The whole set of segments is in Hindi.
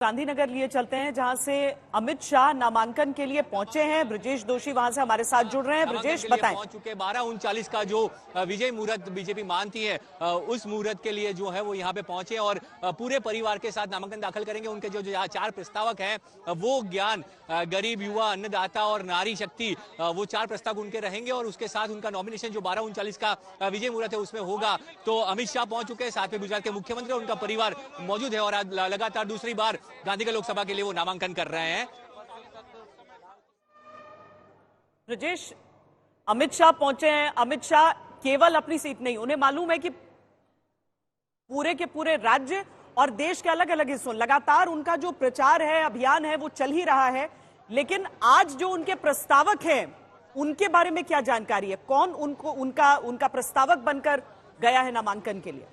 गांधीनगर लिए चलते हैं, जहां से अमित शाह नामांकन के लिए पहुंचे हैं। ब्रजेश दोषी वहां से हमारे साथ जुड़ रहे हैं। ब्रजेश, बताएं। पहुंच चुके 12:39 का जो विजय मुहूर्त बीजेपी मानती है, उस मुहूर्त के लिए जो है वो यहाँ पे पहुंचे और पूरे परिवार के साथ नामांकन दाखिल करेंगे। उनके जो चार प्रस्तावक हैं वो ज्ञान, गरीब, युवा, अन्नदाता और नारी शक्ति, वो चार प्रस्तावक उनके रहेंगे और उसके साथ उनका नॉमिनेशन जो 12:39 का विजय मुहूर्त है उसमें होगा। तो अमित शाह पहुंच चुके हैं, साथ में गुजरात के मुख्यमंत्री और उनका परिवार मौजूद है और आज लगातार दूसरी बार गांधीनगर लोकसभा के लिए वो नामांकन कर रहे हैं। ब्रजेश, अमित शाह पहुंचे हैं। अमित शाह केवल अपनी सीट नहीं, उन्हें मालूम है कि पूरे के पूरे राज्य और देश के अलग अलग हिस्सों लगातार उनका जो प्रचार है, अभियान है, वो चल ही रहा है। लेकिन आज जो उनके प्रस्तावक हैं उनके बारे में क्या जानकारी है? कौन उनको उनका प्रस्तावक बनकर गया है नामांकन के लिए?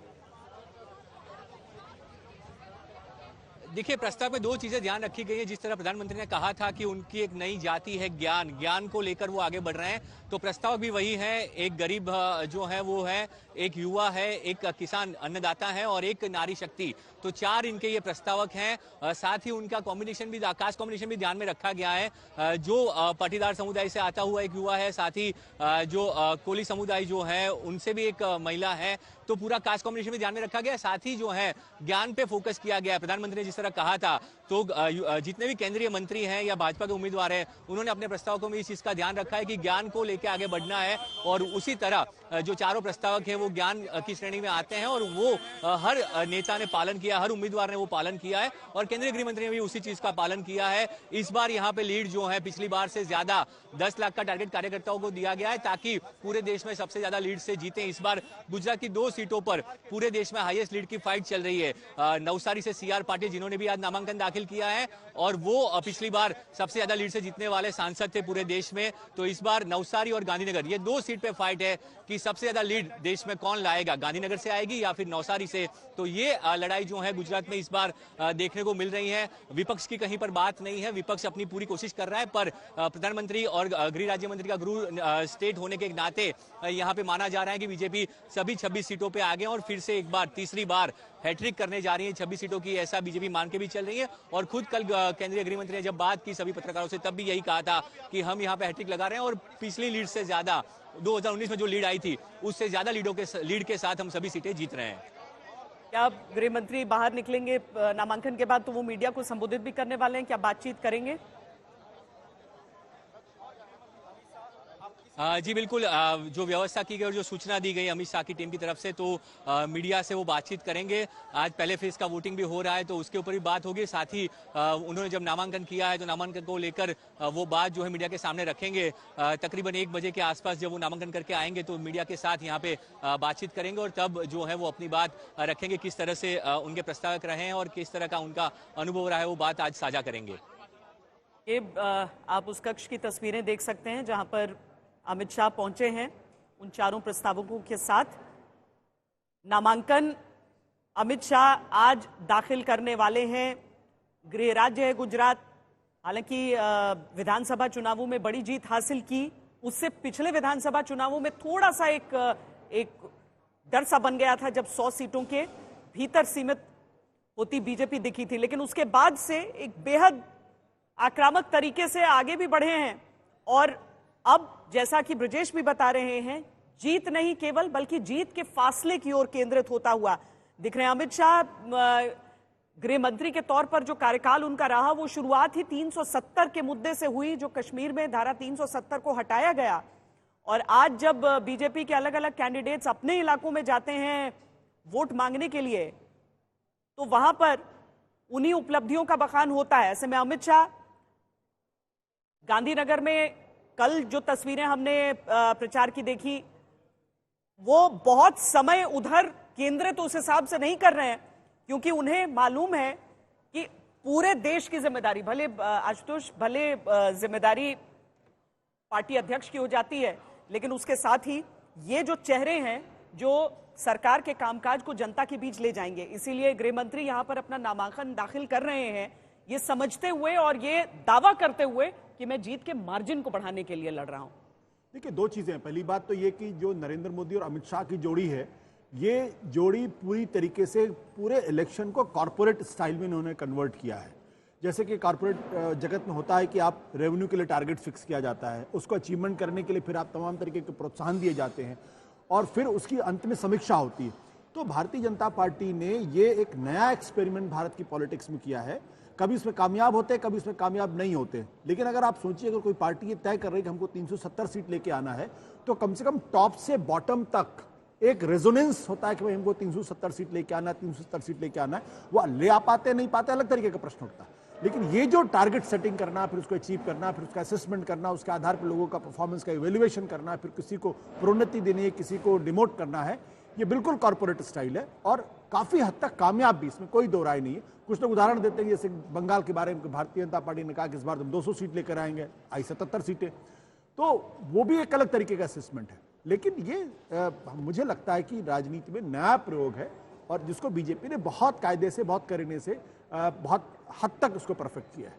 देखिए, प्रस्ताव में दो चीजें ध्यान रखी गई है। जिस तरह प्रधानमंत्री ने कहा था कि उनकी एक नई जाति है ज्ञान को लेकर वो आगे बढ़ रहे हैं, तो प्रस्ताव भी वही है। एक गरीब जो है वो है, एक युवा है, एक किसान अन्नदाता है और एक नारी शक्ति। तो चार इनके ये प्रस्तावक हैं। साथ ही उनका कॉम्बिनेशन भी, कास्ट कॉम्बिनेशन भी ध्यान में रखा गया है। जो पाटीदार समुदाय से आता हुआ एक युवा है, साथ ही जो कोली समुदाय जो है उनसे भी एक महिला है। तो पूरा कास्ट कॉम्बिनेशन भी ध्यान में रखा गया। साथ ही जो है ज्ञान पे फोकस किया गया। प्रधानमंत्री ने जिस तरह कहा था, तो जितने भी केंद्रीय मंत्री हैं या भाजपा के उम्मीदवार हैं, उन्होंने अपने प्रस्तावकों में इस चीज का ध्यान रखा है कि ज्ञान को लेकर आगे बढ़ना है। और उसी तरह जो चारों प्रस्तावक हैं वो ज्ञान की श्रेणी में आते हैं और वो हर नेता ने पालन किया, हर उम्मीदवार ने वो पालन किया है और केंद्रीय गृह मंत्री ने भी उसी चीज का पालन किया है। इस बार यहाँ पे लीड जो है पिछली बार से ज्यादा 10 लाख का टारगेट कार्यकर्ताओं को दिया गया है ताकि पूरे देश में सबसे ज्यादा लीड से जीते। इस बार गुजरात की 2 सीटों पर पूरे देश में हाईएस्ट लीड की फाइट चल रही है। नवसारी से सीआर पाटिल, जिन्होंने भी आज नामांकन दाखिल किया है और वो पिछली बार सबसे ज्यादा लीड से जीतने वाले सांसद थे पूरे देश में। तो इस बार नवसारी और गांधीनगर, ये 2 सीट पे फाइट है कि सबसे ज्यादा लीड देश में कौन लाएगा, गांधीनगर से आएगी या फिर नवसारी से। तो ये लड़ाई जो है गुजरात में इस बार देखने को मिल रही है। विपक्ष की कहीं पर बात नहीं है, विपक्ष अपनी पूरी कोशिश कर रहा है, पर प्रधानमंत्री और गृह राज्य मंत्री का गृह स्टेट होने के नाते यहाँ पे माना जा रहा है कि बीजेपी सभी 26 सीटों पे आगे और फिर से एक बार, तीसरी बार हैट्रिक करने जा रही है 26 सीटों की, ऐसा बीजेपी मान के भी चल रही है। और खुद कल केंद्रीय गृह मंत्री ने जब बात की सभी पत्रकारों से, तब भी यही कहा था कि हम यहाँ पे हैट्रिक लगा रहे हैं और पिछली लीड से ज्यादा 2019 में जो लीड आई थी उससे ज्यादा लीड के साथ हम सभी सीटें जीत रहे हैं। क्या गृह मंत्री बाहर निकलेंगे नामांकन के बाद, तो वो मीडिया को संबोधित भी करने वाले हैं? क्या बातचीत करेंगे? जी बिल्कुल, जो व्यवस्था की गई और जो सूचना दी गई अमित शाह की टीम की तरफ से, तो मीडिया से वो बातचीत करेंगे। आज पहले फेज का वोटिंग भी हो रहा है तो उसके ऊपर भी बात होगी। साथ ही उन्होंने जब नामांकन किया है तो नामांकन को लेकर वो बात जो है मीडिया के सामने रखेंगे। तकरीबन 1 बजे के आसपास जब वो नामांकन करके आएंगे तो मीडिया के साथ यहाँ पे बातचीत करेंगे और तब जो है वो अपनी बात रखेंगे, किस तरह से उनके प्रस्तावक रहे हैं और किस तरह का उनका अनुभव रहा है, वो बात आज साझा करेंगे। ये आप उस कक्ष की तस्वीरें देख सकते हैं जहां पर अमित शाह पहुंचे हैं उन चारों प्रस्तावकों के साथ। नामांकन अमित शाह आज दाखिल करने वाले हैं। गृह राज्य है गुजरात। हालांकि विधानसभा चुनावों में बड़ी जीत हासिल की, उससे पिछले विधानसभा चुनावों में थोड़ा सा एक डर सा बन गया था जब 100 सीटों के भीतर सीमित होती बीजेपी दिखी थी। लेकिन उसके बाद से एक बेहद आक्रामक तरीके से आगे भी बढ़े हैं और अब जैसा कि ब्रजेश भी बता रहे हैं, जीत नहीं केवल, बल्कि जीत के फासले की ओर केंद्रित होता हुआ दिख रहे हैं। अमित शाह गृह मंत्री के तौर पर जो कार्यकाल उनका रहा, वो शुरुआत ही 370 के मुद्दे से हुई, जो कश्मीर में धारा 370 को हटाया गया। और आज जब बीजेपी के अलग अलग कैंडिडेट्स अपने इलाकों में जाते हैं वोट मांगने के लिए, तो वहां पर उन्हीं उपलब्धियों का बखान होता है। ऐसे में अमित शाह गांधीनगर में कल जो तस्वीरें हमने प्रचार की देखी, वो बहुत समय उधर केंद्रित उस हिसाब से नहीं कर रहे हैं, क्योंकि उन्हें मालूम है कि पूरे देश की जिम्मेदारी, भले आशुतोष, भले जिम्मेदारी पार्टी अध्यक्ष की हो जाती है, लेकिन उसके साथ ही ये जो चेहरे हैं जो सरकार के कामकाज को जनता के बीच ले जाएंगे, इसीलिए गृह मंत्री यहां पर अपना नामांकन दाखिल कर रहे हैं, ये समझते हुए और ये दावा करते हुए कि मैं जीत के मार्जिन को बढ़ाने के लिए लड़ रहा हूं। देखिए, 2 चीजें हैं। पहली बात तो ये कि जो नरेंद्र मोदी और अमित शाह की जोड़ी है, ये जोड़ी पूरी तरीके से पूरे इलेक्शन को कॉर्पोरेट स्टाइल में इन्होंने कन्वर्ट किया है। जैसे कि कॉर्पोरेट जगत में होता है कि आप रेवेन्यू के लिए टारगेट फिक्स किया जाता है, उसको अचीवमेंट करने के लिए फिर आप तमाम तरीके के प्रोत्साहन दिए जाते हैं और फिर उसकी अंत में समीक्षा होती है। तो भारतीय जनता पार्टी ने ये एक नया एक्सपेरिमेंट भारत की पॉलिटिक्स में किया है। कभी इसमें कामयाब होते हैं, कभी इसमें कामयाब नहीं होते, लेकिन अगर आप सोचिए अगर कोई पार्टी ये तय कर रही है कि हमको 370 सीट लेके आना है, तो कम से कम टॉप से बॉटम तक एक रेजोनेंस होता है कि भाई हमको 370 सीट लेके आना है, 370 सीट लेके आना है। वो ले आ पाते नहीं पाते अलग तरीके का प्रश्न उठता है, लेकिन ये जो टारगेट सेटिंग करना, फिर उसको अचीव करना, फिर उसका असेसमेंट करना, उसके आधार पर लोगों का परफॉर्मेंस का इवेल्युएशन करना, फिर किसी को प्रोन्नति देनी है, किसी को डिमोट करना है, ये बिल्कुल कॉर्पोरेट स्टाइल है और काफी हद तक कामयाब भी, इसमें कोई दो राय नहीं है। कुछ लोग उदाहरण देते हैं, जैसे बंगाल के बारे में भारतीय जनता पार्टी ने कहा कि इस बार हम 200 सीट लेकर आएंगे, आई 77 सीटें, तो वो भी एक अलग तरीके का असेसमेंट है। लेकिन ये मुझे लगता है कि राजनीति में नया प्रयोग है और जिसको बीजेपी ने बहुत कायदे से, बहुत करीने से, बहुत हद तक उसको परफेक्ट किया है।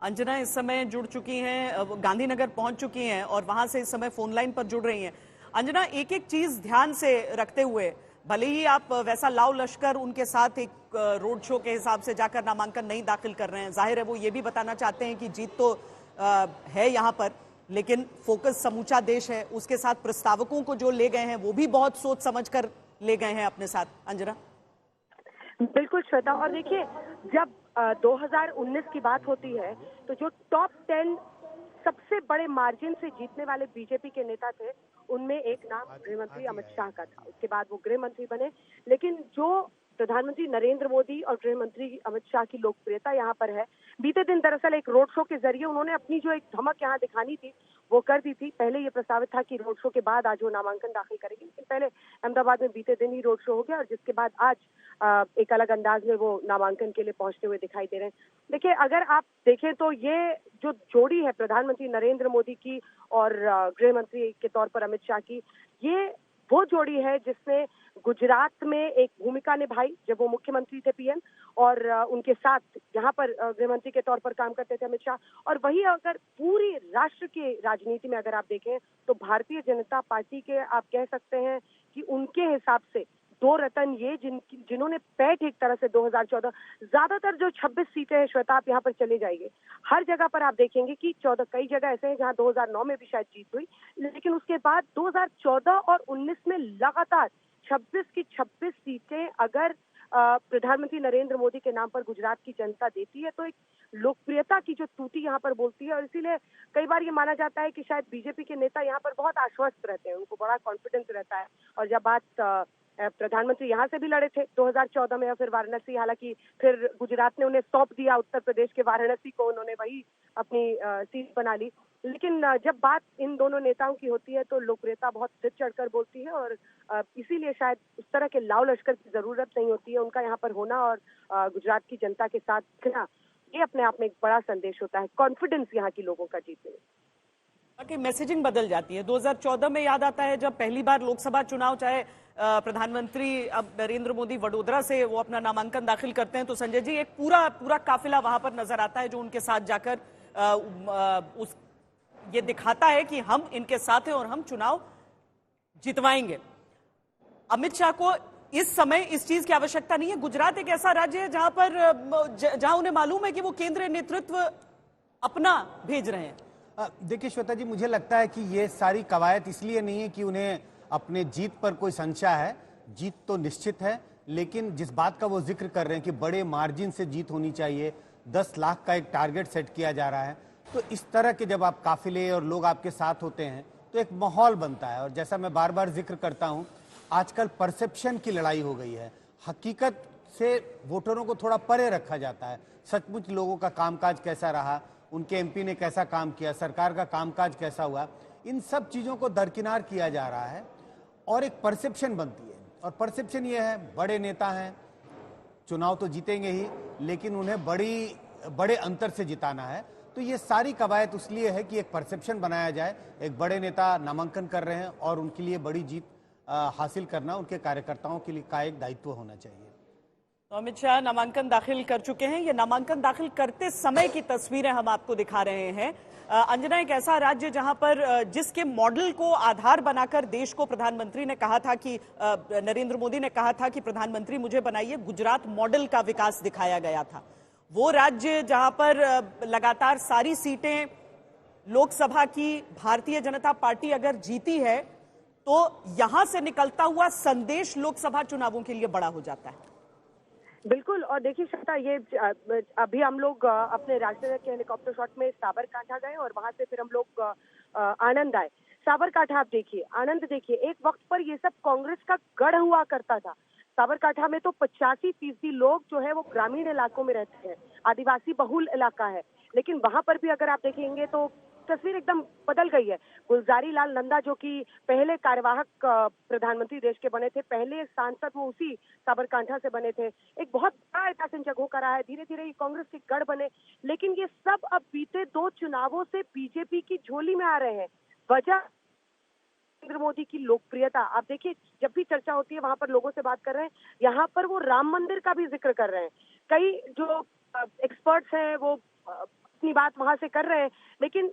अंजना इस समय जुड़ चुकी हैं, गांधीनगर पहुंच चुकी हैं और वहां से इस समय फोन लाइन पर जुड़ रही हैं। अंजना, एक एक चीज ध्यान से रखते हुए, भले ही आप वैसा लाव लश्कर उनके साथ एक रोड शो के हिसाब से जाकर नामांकन नहीं दाखिल कर रहे हैं, जाहिर है वो ये भी बताना चाहते हैं कि जीत तो है यहाँ पर, लेकिन फोकस समूचा देश है, उसके साथ प्रस्तावकों को जो ले गए हैं वो भी बहुत सोच समझ कर ले गए हैं अपने साथ। अंजना। बिल्कुल श्वेता, और देखिए जब 2019 की बात होती है तो जो टॉप 10 सबसे बड़े मार्जिन से जीतने वाले बीजेपी के नेता थे, उनमें एक नाम गृहमंत्री अमित शाह का था। उसके बाद वो गृह मंत्री बने, लेकिन जो प्रधानमंत्री नरेंद्र मोदी और गृह मंत्री अमित शाह की लोकप्रियता यहाँ पर है, बीते दिन दरअसल एक रोड शो के जरिए उन्होंने अपनी जो एक धमक यहाँ दिखानी थी वो कर दी थी। पहले ये प्रस्तावित था कि रोड शो के बाद आज वो नामांकन दाखिल करेंगे, लेकिन पहले अहमदाबाद में बीते दिन ही रोड शो हो गया और जिसके बाद आज एक अलग अंदाज में वो नामांकन के लिए पहुंचते हुए दिखाई दे रहे हैं। देखिए, अगर आप देखें तो ये जो जोड़ी है प्रधानमंत्री नरेंद्र मोदी की और गृह मंत्री के तौर पर अमित शाह की, ये वो जोड़ी है जिसने गुजरात में एक भूमिका निभाई जब वो मुख्यमंत्री थे, पीएम, और उनके साथ यहाँ पर गृह मंत्री के तौर पर काम करते थे अमित शाह। और वही अगर पूरी राष्ट्र की राजनीति में अगर आप देखें तो भारतीय जनता पार्टी के आप कह सकते हैं कि उनके हिसाब से दो रतन ये जिन्होंने पैठ एक तरह से 2014, ज्यादातर जो 26 सीटें हैं श्वेता, आप यहाँ पर चले जाइए, हर जगह पर आप देखेंगे कि 14, कई जगह ऐसे हैं जहाँ 2009 में भी शायद जीत हुई, लेकिन उसके बाद 2014 और 19 में लगातार 26 की 26 सीटें अगर प्रधानमंत्री नरेंद्र मोदी के नाम पर गुजरात की जनता देती है तो एक लोकप्रियता की जो तूती यहाँ पर बोलती है। और इसीलिए कई बार ये माना जाता है कि शायद बीजेपी के नेता यहाँ पर बहुत आश्वस्त रहते हैं, उनको बड़ा कॉन्फिडेंस रहता है। और जब बात प्रधानमंत्री यहाँ से भी लड़े थे 2014 में, या फिर वाराणसी, हालांकि फिर गुजरात ने उन्हें सौंप दिया उत्तर प्रदेश के वाराणसी को, उन्होंने वही अपनी सीट बना ली, लेकिन जब बात इन दोनों नेताओं की होती है तो लोकप्रियता बहुत सिर चढ़कर बोलती है और इसीलिए शायद उस तरह के लाव लश्कर की जरूरत नहीं होती है। उनका यहाँ पर होना और गुजरात की जनता के साथ दिखना, ये अपने आप में एक बड़ा संदेश होता है, कॉन्फिडेंस यहाँ की लोगों का जीतने में। बाकी मैसेजिंग बदल जाती है। 2014 में याद आता है जब पहली बार लोकसभा चुनाव, चाहे प्रधानमंत्री अब नरेंद्र मोदी वडोदरा से वो अपना नामांकन दाखिल करते हैं, तो संजय जी एक पूरा काफिला वहां पर नजर आता है जो उनके साथ जाकर ये दिखाता है कि हम इनके साथ हैं और हम चुनाव जितवाएंगे। अमित शाह को इस समय इस चीज की आवश्यकता नहीं है। गुजरात एक ऐसा राज्य है जहां उन्हें मालूम है कि वो केंद्रीय नेतृत्व अपना भेज रहे हैं। देखिए श्वेता जी, मुझे लगता है कि ये सारी कवायद इसलिए नहीं है कि उन्हें अपने जीत पर कोई संशय है। जीत तो निश्चित है, लेकिन जिस बात का वो जिक्र कर रहे हैं कि बड़े मार्जिन से जीत होनी चाहिए, 10 लाख का एक टारगेट सेट किया जा रहा है, तो इस तरह के जब आप काफिले और लोग आपके साथ होते हैं तो एक माहौल बनता है। और जैसा मैं बार बार जिक्र करता हूं, आजकल परसेप्शन की लड़ाई हो गई है, हकीकत से वोटरों को थोड़ा परे रखा जाता है। सचमुच लोगों का कामकाज कैसा रहा, उनके एमपी ने कैसा काम किया, सरकार का कामकाज कैसा हुआ, इन सब चीजों को दरकिनार किया जा रहा है और एक परसेप्शन बनती है। और परसेप्शन ये है, बड़े नेता हैं, चुनाव तो जीतेंगे ही, लेकिन उन्हें बड़े अंतर से जिताना है। तो ये सारी कवायद इसलिए है कि एक परसेप्शन बनाया जाए, एक बड़े नेता नामांकन कर रहे हैं और उनके लिए बड़ी जीत हासिल करना उनके कार्यकर्ताओं के लिए का एक दायित्व होना चाहिए। तो अमित शाह नामांकन दाखिल कर चुके हैं। ये नामांकन दाखिल करते समय की तस्वीरें हम आपको दिखा रहे हैं। अंजना, एक ऐसा राज्य जहां पर जिसके मॉडल को आधार बनाकर देश को प्रधानमंत्री ने कहा था कि नरेंद्र मोदी ने कहा था कि प्रधानमंत्री मुझे बनाइए, गुजरात मॉडल का विकास दिखाया गया था। वो राज्य जहां पर लगातार सारी सीटें लोकसभा की भारतीय जनता पार्टी अगर जीती है तो यहां से निकलता हुआ संदेश लोकसभा चुनावों के लिए बड़ा हो जाता है। बिल्कुल। और देखिए श्वेता, ये अभी हम लोग अपने राष्ट्रीय के हेलीकॉप्टर शॉट में साबरकांठा गए और वहां से फिर हम लोग आनंद आए। साबरकांठा आप देखिए, आनंद देखिए, एक वक्त पर ये सब कांग्रेस का गढ़ हुआ करता था। साबरकांठा में तो 85% लोग जो है वो ग्रामीण इलाकों में रहते हैं, आदिवासी बहुल इलाका है, लेकिन वहां पर भी अगर आप देखेंगे तो तस्वीर एकदम बदल गई है। गुलजारी लाल नंदा जो कि पहले कार्यवाहक प्रधानमंत्री देश के बने थे, पहले सांसद वो उसी साबरकांठा से बने थे, एक बहुत बड़ा ऐतिहासिक जगह का रहा है। धीरे धीरे ये कांग्रेस के गढ़ बने, लेकिन ये सब अब बीते 2 चुनावों से बीजेपी की झोली में आ रहे हैं। वजह नरेंद्र मोदी की लोकप्रियता। आप देखिए, जब भी चर्चा होती है वहां पर लोगों से बात कर रहे हैं, यहाँ पर वो राम मंदिर का भी जिक्र कर रहे हैं। कई जो एक्सपर्ट्स हैं वो अपनी बात वहां से कर रहे हैं, लेकिन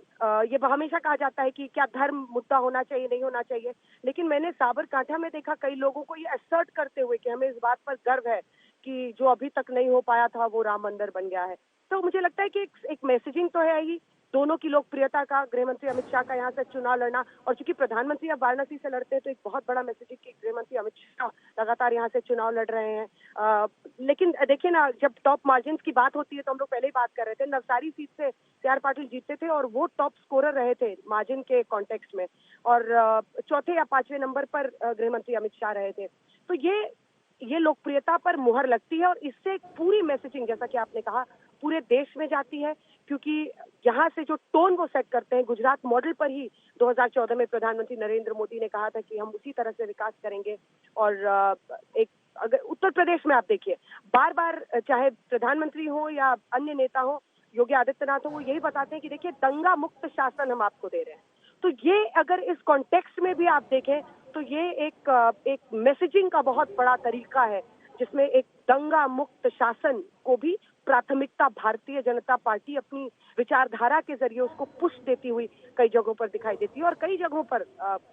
ये हमेशा कहा जाता है कि क्या धर्म मुद्दा होना चाहिए, नहीं होना चाहिए, लेकिन मैंने साबरकांठा में देखा कई लोगों को ये असर्ट करते हुए कि हमें इस बात पर गर्व है कि जो अभी तक नहीं हो पाया था वो राम मंदिर बन गया है। तो मुझे लगता है कि एक मैसेजिंग तो है ही दोनों की लोकप्रियता का, गृह मंत्री अमित शाह का यहाँ से चुनाव लड़ना, और चूंकि प्रधानमंत्री अब वाराणसी से लड़ते हैं तो एक बहुत बड़ा मैसेज है कि गृह मंत्री अमित शाह लगातार यहाँ से चुनाव लड़ रहे हैं। लेकिन देखिए ना, जब टॉप मार्जिन की बात होती है तो हम लोग पहले ही बात कर रहे थे, नवसारी सीट से CR पाटिल जीतते थे और वो टॉप स्कोरर रहे थे मार्जिन के कॉन्टेक्स्ट में, और चौथे या 5वें नंबर पर गृह मंत्री अमित शाह रहे थे। तो ये लोकप्रियता पर मुहर लगती है और इससे पूरी मैसेजिंग, जैसा कि आपने कहा, पूरे देश में जाती है, क्योंकि यहाँ से जो टोन वो सेट करते हैं, गुजरात मॉडल पर ही 2014 में प्रधानमंत्री नरेंद्र मोदी ने कहा था कि हम उसी तरह से विकास करेंगे। और एक अगर उत्तर प्रदेश में आप देखिए, बार बार चाहे प्रधानमंत्री हो या अन्य नेता हो, योगी आदित्यनाथ हो, वो यही बताते हैं कि देखिए दंगा मुक्त शासन हम आपको दे रहे हैं। तो ये अगर इस कॉन्टेक्स्ट में भी आप देखें तो ये एक मैसेजिंग का बहुत बड़ा तरीका है, जिसमें एक दंगा मुक्त शासन को भी प्राथमिकता भारतीय जनता पार्टी अपनी विचारधारा के जरिए उसको पुश देती हुई कई जगहों पर दिखाई देती है। और कई जगहों पर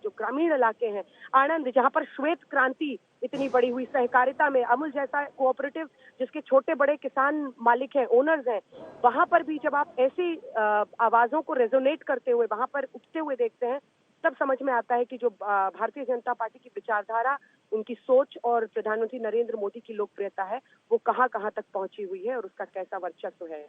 जो ग्रामीण इलाके हैं, आनंद जहां पर श्वेत क्रांति इतनी बड़ी हुई, सहकारिता में अमूल जैसा कोऑपरेटिव जिसके छोटे बड़े किसान मालिक हैं, ओनर्स हैं, वहां पर भी जब आप ऐसी आवाजों को रेजोनेट करते हुए वहां पर उठते हुए देखते हैं, तब समझ में आता है कि जो भारतीय जनता पार्टी की विचारधारा, उनकी सोच और प्रधानमंत्री नरेंद्र मोदी की लोकप्रियता है, वो कहां कहां तक पहुंची हुई है और उसका कैसा वर्चस्व है।